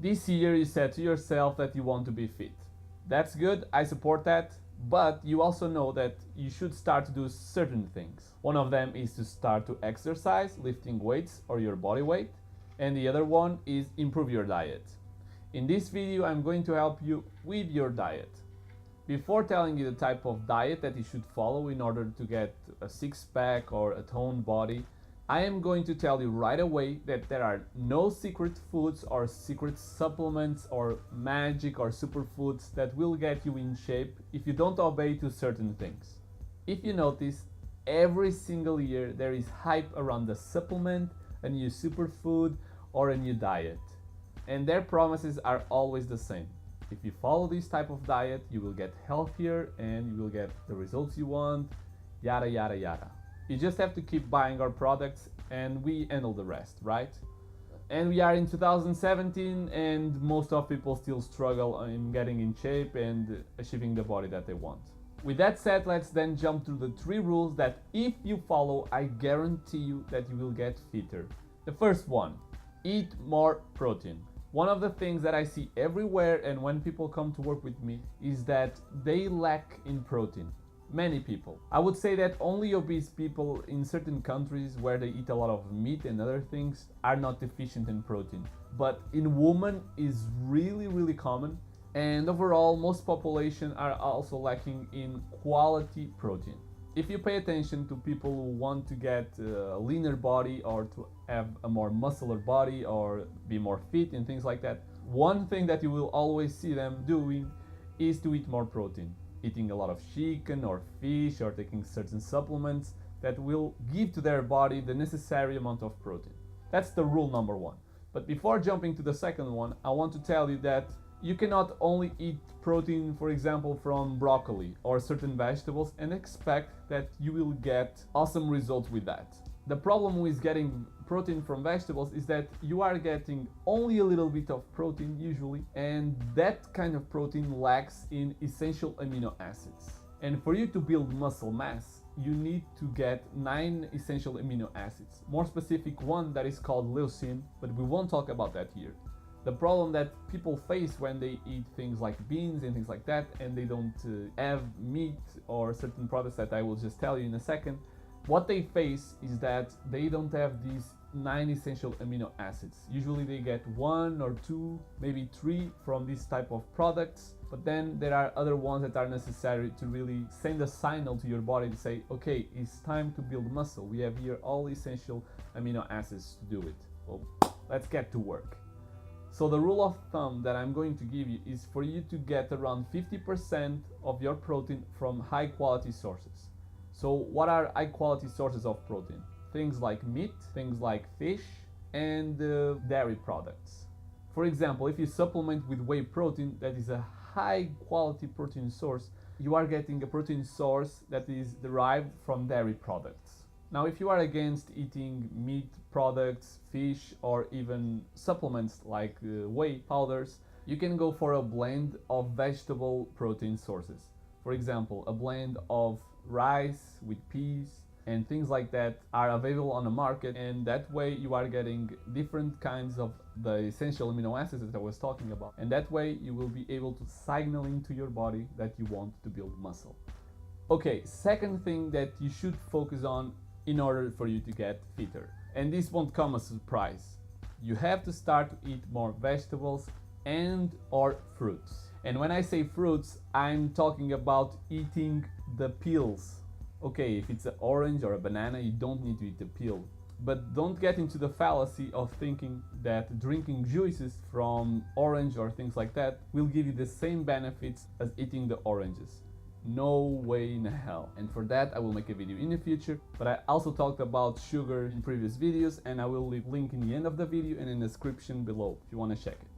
This year you said to yourself that you want to be fit. That's good, I support that, but you also know that you should start to do certain things. One of them is to start to exercise, lifting weights or your body weight, and the other one is improve your diet. In this video I'm going to help you with your diet. Before telling you the type of diet that you should follow in order to get a six-pack or a toned body, I am going to tell you right away that there are no secret foods or secret supplements or magic or superfoods that will get you in shape if you don't obey to certain things. If you notice, every single year there is hype around a supplement, a new superfood, or a new diet. And their promises are always the same. If you follow this type of diet, you will get healthier and you will get the results you want, yada yada yada. You just have to keep buying our products and we handle the rest, right? And we are in 2017 and most of people still struggle in getting in shape and achieving the body that they want. With that said, let's then jump through the 3 rules that if you follow, I guarantee you that you will get fitter. The first one, eat more protein. One of the things that I see everywhere and when people come to work with me is that they lack in protein. Many people. I would say that only obese people in certain countries where they eat a lot of meat and other things are not deficient in protein. But in women is really common, and overall most population are also lacking in quality protein. If you pay attention to people who want to get a leaner body or to have a more muscular body or be more fit and things like that, one thing that you will always see them doing is to eat more protein. Eating a lot of chicken or fish or taking certain supplements that will give to their body the necessary amount of protein. That's the rule number 1. But before jumping to the second one, I want to tell you that you cannot only eat protein, for example, from broccoli or certain vegetables and expect that you will get awesome results with that. The problem with getting protein from vegetables is that you are getting only a little bit of protein usually, and that kind of protein lacks in essential amino acids. And for you to build muscle mass, you need to get 9 essential amino acids. More specific one that is called leucine, but we won't talk about that here. The problem that people face when they eat things like beans and things like that and they don't have meat or certain products that I will just tell you in a second, what they face is that they don't have these 9 essential amino acids. Usually they get 1 or 2, maybe 3 from this type of products, but then there are other ones that are necessary to really send a signal to your body to say, okay, it's time to build muscle. We have here all essential amino acids to do it. Well, let's get to work. So the rule of thumb that I'm going to give you is for you to get around 50% of your protein from high quality sources. So what are high quality sources of protein? Things like meat, things like fish, and dairy products. For example, if you supplement with whey protein, that is a high quality protein source, you are getting a protein source that is derived from dairy products. Now, if you are against eating meat products, fish, or even supplements like whey powders, you can go for a blend of vegetable protein sources. For example, a blend of rice with peas and things like that are available on the market, and that way you are getting different kinds of the essential amino acids that I was talking about, and that way you will be able to signaling to your body that you want to build muscle. Okay, second thing that you should focus on in order for you to get fitter, and this won't come as a surprise, you have to start to eat more vegetables and or fruits. And when I say fruits, I'm talking about eating the peels. Okay, if it's an orange or a banana, you don't need to eat the peel. But don't get into the fallacy of thinking that drinking juices from orange or things like that will give you the same benefits as eating the oranges. No way in hell. And for that I will make a video in the future, but I also talked about sugar in previous videos, and I will leave link in the end of the video and in the description below if you want to check it.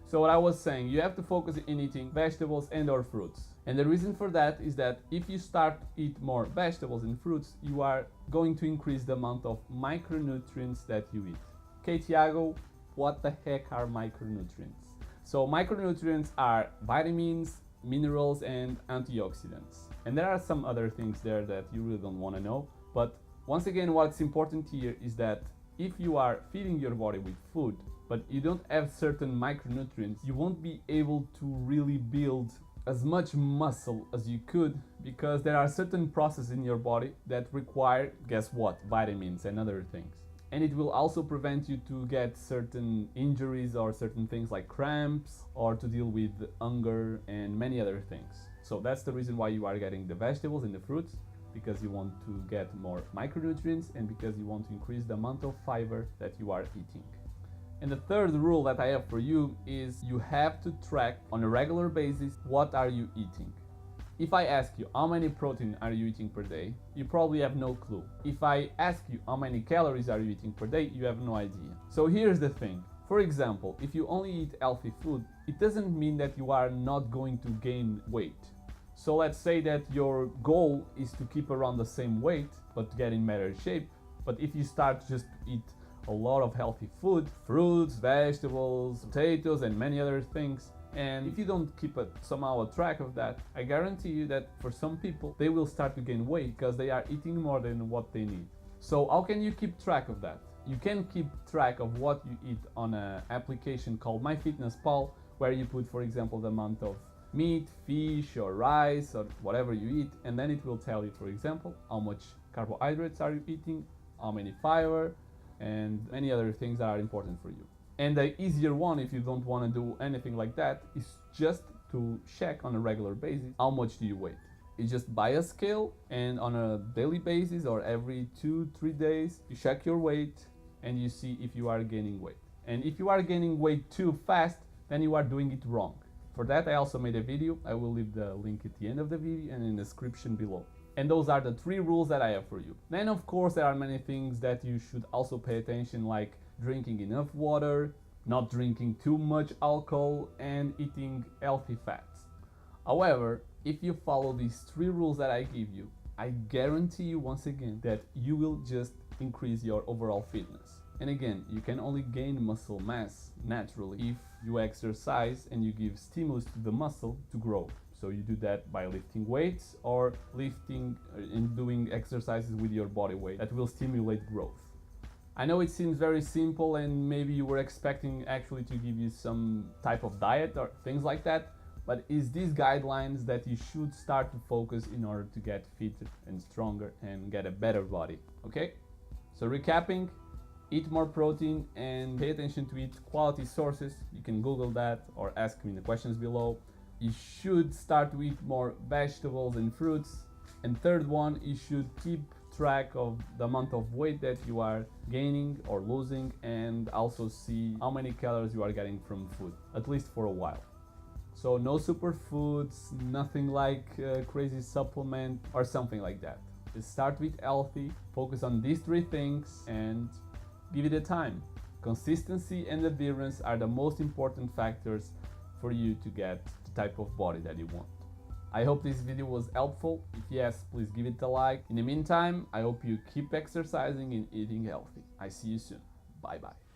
So what I was saying, you have to focus in eating vegetables and or fruits. And the reason for that is that if you start to eat more vegetables and fruits, you are going to increase the amount of micronutrients that you eat. Okay, Tiago, what the heck are micronutrients? So micronutrients are vitamins, minerals, and antioxidants. And there are some other things there that you really don't want to know. But once again, what's important here is that if you are feeding your body with food, but you don't have certain micronutrients, you won't be able to really build as much muscle as you could, because there are certain processes in your body that require, guess what, vitamins and other things. And it will also prevent you to get certain injuries or certain things like cramps, or to deal with hunger and many other things. So that's the reason why you are getting the vegetables and the fruits, because you want to get more micronutrients and because you want to increase the amount of fiber that you are eating. And the third rule that I have for you is you have to track on a regular basis what are you eating. If I ask you how many protein are you eating per day, you probably have no clue. If I ask you how many calories are you eating per day, you have no idea. So here's the thing. For example, if you only eat healthy food, it doesn't mean that you are not going to gain weight. So let's say that your goal is to keep around the same weight, but to get in better shape. But if you start just to eat a lot of healthy food, fruits, vegetables, potatoes, and many other things, and if you don't keep somehow a track of that, I guarantee you that for some people, they will start to gain weight because they are eating more than what they need. So how can you keep track of that? You can keep track of what you eat on an application called MyFitnessPal, where you put, for example, the amount of meat, fish, or rice, or whatever you eat, and then it will tell you, for example, how much carbohydrates are you eating, how many fiber, and many other things that are important for you. And the easier one, if you don't want to do anything like that, is just to check on a regular basis how much do you weigh. You just buy a scale, and on a daily basis or every 2-3 days, you check your weight and you see if you are gaining weight. And if you are gaining weight too fast, then you are doing it wrong. For that, I also made a video. I will leave the link at the end of the video and in the description below. And those are the 3 rules that I have for you. Then of course there are many things that you should also pay attention, like drinking enough water, not drinking too much alcohol, and eating healthy fats. However, if you follow these 3 rules that I give you, I guarantee you once again that you will just increase your overall fitness. And again, you can only gain muscle mass naturally if you exercise and you give stimulus to the muscle to grow. So you do that by lifting weights or lifting and doing exercises with your body weight that will stimulate growth. I know it seems very simple, and maybe you were expecting actually to give you some type of diet or things like that, but it's these guidelines that you should start to focus in order to get fitter and stronger and get a better body, okay? So recapping, eat more protein and pay attention to eat quality sources. You can Google that or ask me in the questions below. You should start to eat more vegetables and fruits. And third one, you should keep track of the amount of weight that you are gaining or losing, and also see how many calories you are getting from food, at least for a while. So no superfoods, nothing like crazy supplement or something like that. Just start with healthy, focus on these 3 things and give it a time. Consistency and adherence are the most important factors for you to get the type of body that you want. I hope this video was helpful. If yes, please give it a like. In the meantime, I hope you keep exercising and eating healthy. I see you soon. Bye bye.